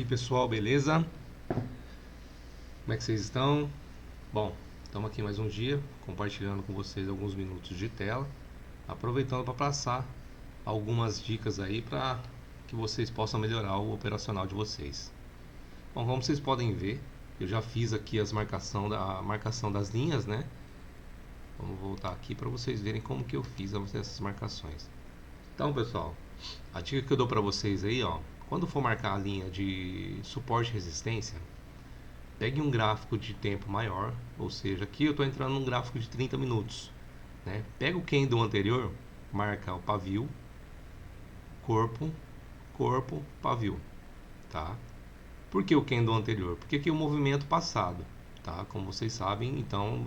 pessoal, beleza? Como é que vocês estão? Bom, estamos aqui mais um dia compartilhando com vocês alguns minutos de tela, aproveitando para passar algumas dicas aí para que vocês possam melhorar o operacional de vocês. Bom, como vocês podem ver, eu já fiz aqui a marcação das linhas, né? Vamos voltar aqui para vocês verem como que eu fiz essas marcações. Então, pessoal, a dica que eu dou para vocês aí, ó, quando for marcar a linha de suporte e resistência, pegue um gráfico de tempo maior, ou seja, aqui eu estou entrando num gráfico de 30 minutos. Né? Pega o candle anterior, marca o pavio, corpo, corpo, pavio. Tá? Por que o candle anterior? Porque aqui é o movimento passado. Tá? Como vocês sabem, então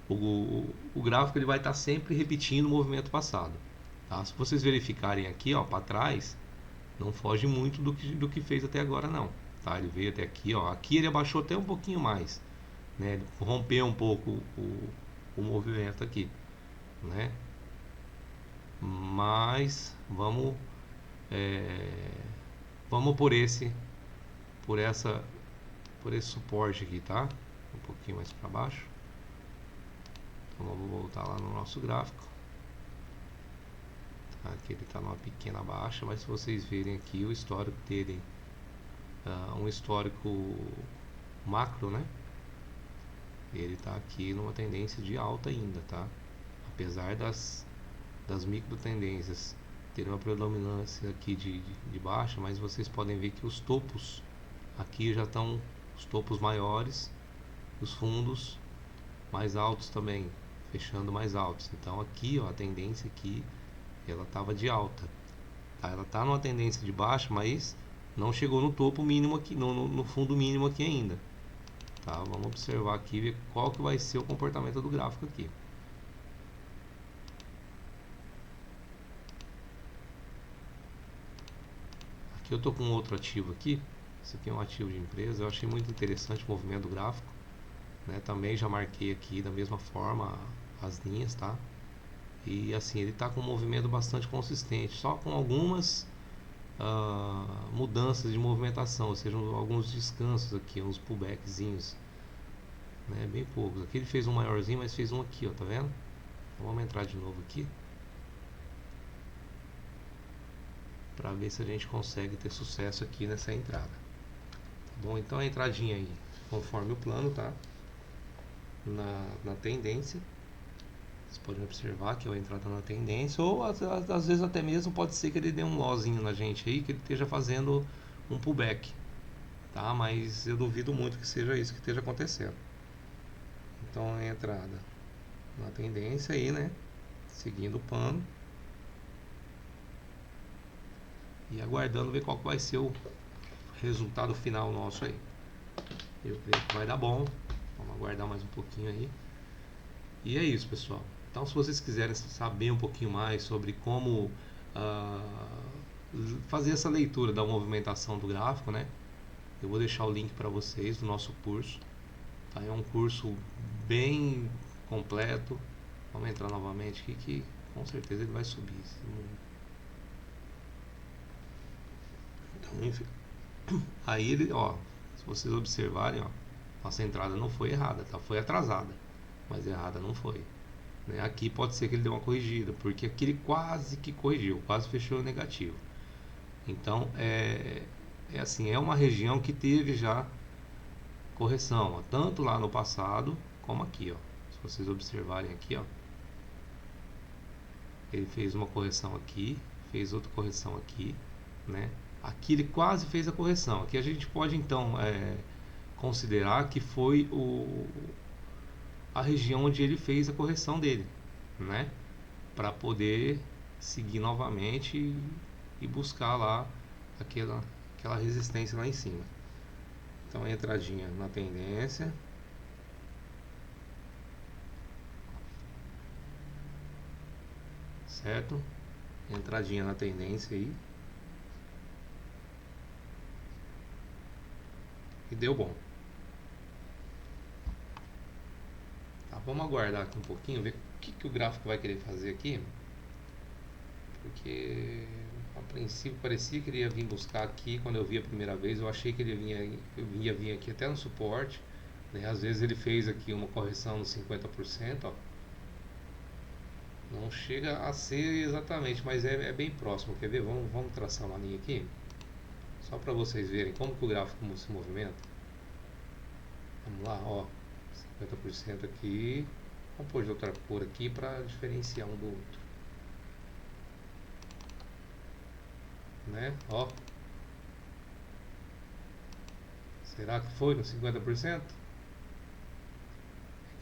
o gráfico ele vai estar sempre repetindo o movimento passado. Tá? Se vocês verificarem aqui para trás, não foge muito do que fez até agora não. Tá? Ele veio até aqui, ó. Aqui ele abaixou até um pouquinho mais, né? Ele rompeu um pouco o movimento aqui, né? Mas vamos por esse suporte aqui, tá? Um pouquinho mais para baixo. Então vamos voltar lá no nosso gráfico. Aqui ele está numa pequena baixa, mas se vocês verem aqui o histórico dele, um histórico macro, né? Ele está aqui numa tendência de alta ainda, tá? Apesar das micro tendências terem uma predominância aqui de baixa, mas vocês podem ver que os topos aqui já estão os topos maiores, os fundos mais altos também, fechando mais altos. Então aqui, ó, a tendência aqui ela estava de alta, tá? Ela está numa tendência de baixa, mas não chegou no topo mínimo aqui, no fundo mínimo aqui ainda, tá? Vamos observar aqui, ver qual que vai ser o comportamento do gráfico aqui. Aqui eu estou com outro ativo aqui. Esse aqui é um ativo de empresa. Eu achei muito interessante o movimento do gráfico, né? Também já marquei aqui da mesma forma as linhas, tá? E assim, ele está com um movimento bastante consistente, só com algumas mudanças de movimentação, ou seja, alguns descansos aqui, uns pullbackzinhos, né? Bem poucos. Aqui ele fez um maiorzinho, mas fez um aqui, ó, tá vendo? Então vamos entrar de novo aqui para ver se a gente consegue ter sucesso aqui nessa entrada. Tá bom? Então a entradinha aí, conforme o plano, tá? Na tendência. Vocês podem observar que é a entrada na tendência, ou às vezes até mesmo pode ser que ele dê um lozinho na gente aí, que ele esteja fazendo um pullback, tá? Mas eu duvido muito que seja isso que esteja acontecendo. Então a entrada na tendência aí, né? Seguindo o pano e aguardando ver qual que vai ser o resultado final nosso aí. Eu creio que vai dar bom. Vamos aguardar mais um pouquinho aí. E é isso, pessoal. Então, se vocês quiserem saber um pouquinho mais sobre como fazer essa leitura da movimentação do gráfico, né? Eu vou deixar o link para vocês do nosso curso. Tá? É um curso bem completo. Vamos entrar novamente aqui que com certeza ele vai subir. Então, enfim. Aí ele, ó, se vocês observarem, ó, nossa entrada não foi errada, tá? Foi atrasada, mas errada não foi. Né? Aqui pode ser que ele dê uma corrigida, porque aqui ele quase que corrigiu, quase fechou negativo. Então é assim, é uma região que teve já correção, ó, tanto lá no passado como aqui, ó. Se vocês observarem aqui, ó, ele fez uma correção aqui, fez outra correção aqui, né? Aqui ele quase fez a correção. Aqui a gente pode então considerar que foi a região onde ele fez a correção dele, né? Para poder seguir novamente e buscar lá aquela resistência lá em cima. Então, a entradinha na tendência. Certo? Entradinha na tendência aí. E deu bom. Tá, vamos aguardar aqui um pouquinho, ver o que o gráfico vai querer fazer aqui. Porque A princípio parecia que ele ia vir buscar aqui. Quando eu vi a primeira vez, eu achei que ele ia vir aqui até no suporte, né? Às vezes ele fez aqui uma correção no 50%, ó. Não chega a ser exatamente, mas é bem próximo. Quer ver? Vamos traçar uma linha aqui, só para vocês verem como que o gráfico se movimenta. Vamos lá, ó, 50% aqui. Vamos pôr de outra cor aqui para diferenciar um do outro, né? Ó, será que foi no 50%?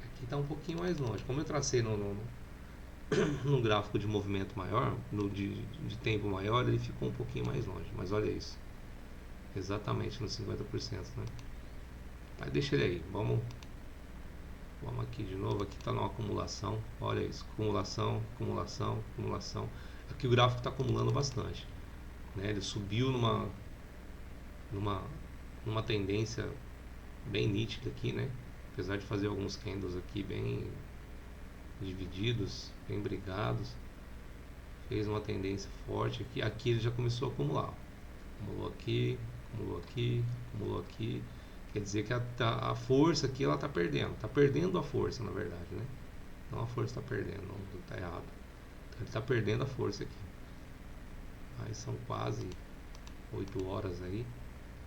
Aqui está um pouquinho mais longe. Como eu tracei no gráfico de movimento maior, de tempo maior, ele ficou um pouquinho mais longe. Mas olha isso, exatamente nos 50%, né? Mas deixa ele aí. Vamos aqui de novo. Aqui está numa acumulação. Olha isso, acumulação, acumulação, acumulação. Aqui o gráfico está acumulando bastante, né? Ele subiu numa tendência bem nítida aqui, né? Apesar de fazer alguns candles aqui bem divididos, bem brigados, fez uma tendência forte aqui. Aqui ele já começou a acumular. Acumulou aqui, acumulou aqui, acumulou aqui. Quer dizer que a força aqui ela está perdendo a força, na verdade, né? Não, a força está perdendo, não está errado. Então, ele está perdendo a força aqui. Aí são quase 8 horas aí.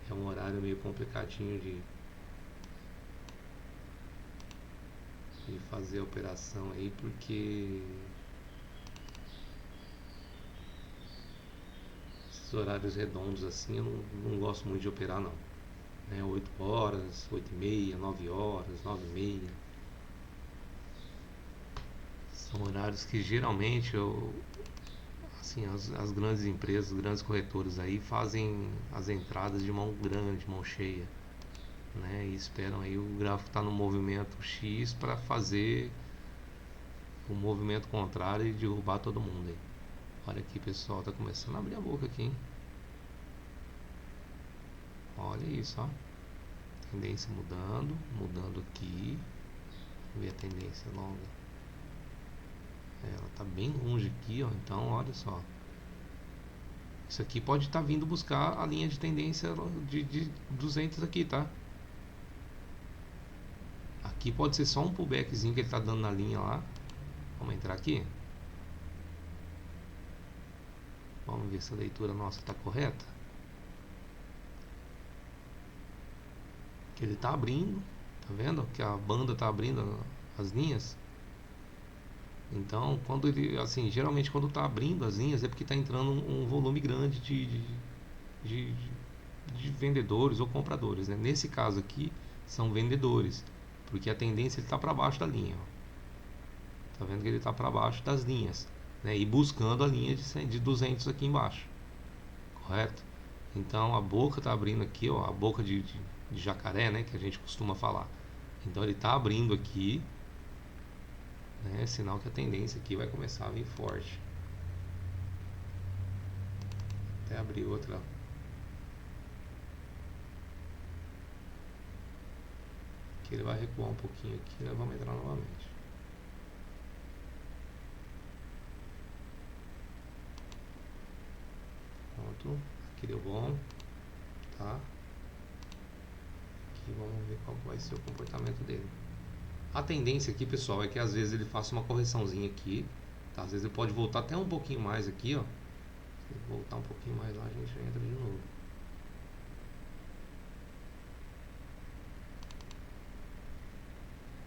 É um horário meio complicadinho de fazer a operação aí, porque esses horários redondos assim eu não gosto muito de operar, não, né? 8 horas, 8h30, 9 horas, 9h30 são horários que geralmente assim, as grandes empresas, os grandes corretores aí fazem as entradas de mão grande, mão cheia, né? E esperam aí o gráfico estar no movimento X para fazer o movimento contrário e derrubar todo mundo aí. Olha aqui, pessoal, tá começando a abrir a boca aqui, hein? Olha isso, ó. Tendência mudando aqui. Vê a tendência longa. Ela tá bem longe aqui, ó. Então, olha só. Isso aqui pode estar vindo buscar a linha de tendência de 200 aqui, tá? Aqui pode ser só um pullbackzinho que ele tá dando na linha lá. Vamos entrar aqui. Vamos ver se a leitura nossa está correta. Que ele está abrindo, tá vendo? Que a banda está abrindo as linhas. Então, quando ele, assim, geralmente quando está abrindo as linhas é porque está entrando um volume grande de vendedores ou compradores, né? Nesse caso aqui são vendedores, porque a tendência ele está para baixo da linha. Ó. Tá vendo que ele está para baixo das linhas, né? E buscando a linha de 200 aqui embaixo, correto? Então a boca está abrindo aqui, ó, a boca de jacaré, né, que a gente costuma falar. Então ele está abrindo aqui, né, sinal que a tendência aqui vai começar a vir forte. Até abrir outra. Aqui ele vai recuar um pouquinho aqui, nós vamos entrar novamente. Pronto, aqui deu bom, tá? Aqui vamos ver qual vai ser o comportamento dele. A tendência aqui, pessoal, é que às vezes ele faça uma correçãozinha aqui, tá? Às vezes ele pode voltar até um pouquinho mais aqui, ó. Se ele voltar um pouquinho mais lá, a gente entra de novo.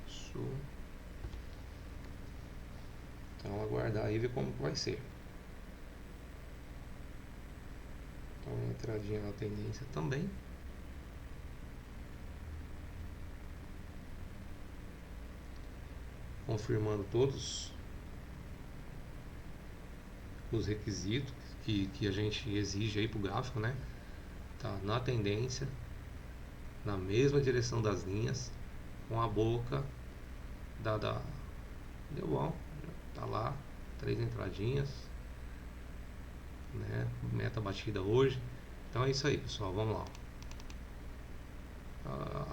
Isso. Então aguardar aí e ver como vai ser. Então uma entradinha na tendência também. Confirmando todos os requisitos que a gente exige aí para o gráfico, né? Tá na tendência, na mesma direção das linhas, com a boca deu bom, tá lá, 3 entradinhas, né? Meta batida hoje. Então é isso aí, pessoal, vamos lá.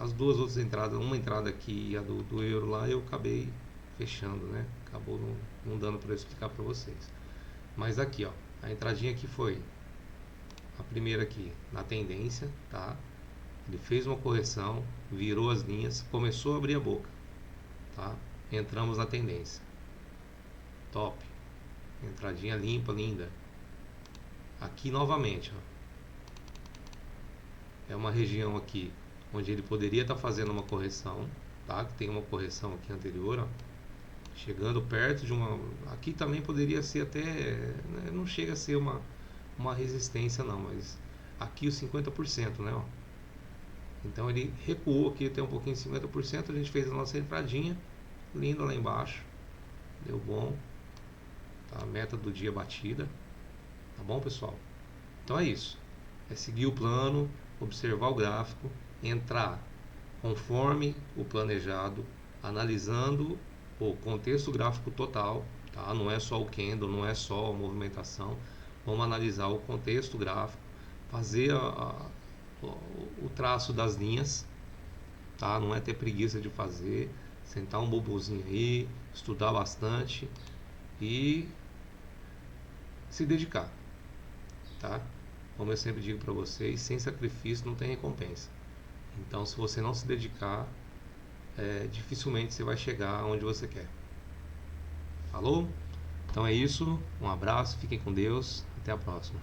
As duas outras entradas, uma entrada aqui e a do euro lá, eu acabei fechando, né? Acabou não dando para explicar para vocês. Mas aqui, ó, a entradinha aqui foi a primeira aqui na tendência, tá? Ele fez uma correção, virou as linhas, começou a abrir a boca, tá? Entramos na tendência. Top. Entradinha limpa, linda. Aqui novamente, ó. É uma região aqui onde ele poderia estar fazendo uma correção, tá? Tem uma correção aqui anterior, ó. Chegando perto de uma... Aqui também poderia ser até... Né? Não chega a ser uma resistência não, mas aqui os 50%, né? Ó. Então ele recuou aqui até um pouquinho de 50%, a gente fez a nossa entradinha, linda lá embaixo, deu bom, tá? Meta do dia batida, tá bom, pessoal? Então é isso, é seguir o plano, observar o gráfico, entrar conforme o planejado, analisando o contexto gráfico total, tá? Não é só o candle, não é só a movimentação, vamos analisar o contexto gráfico, fazer o traço das linhas, tá? Não é ter preguiça de fazer, sentar um bobozinho aí, estudar bastante e se dedicar, tá? Como eu sempre digo para vocês, sem sacrifício não tem recompensa. Então, se você não se dedicar, dificilmente você vai chegar onde você quer. Falou? Então é isso, um abraço, fiquem com Deus, até a próxima.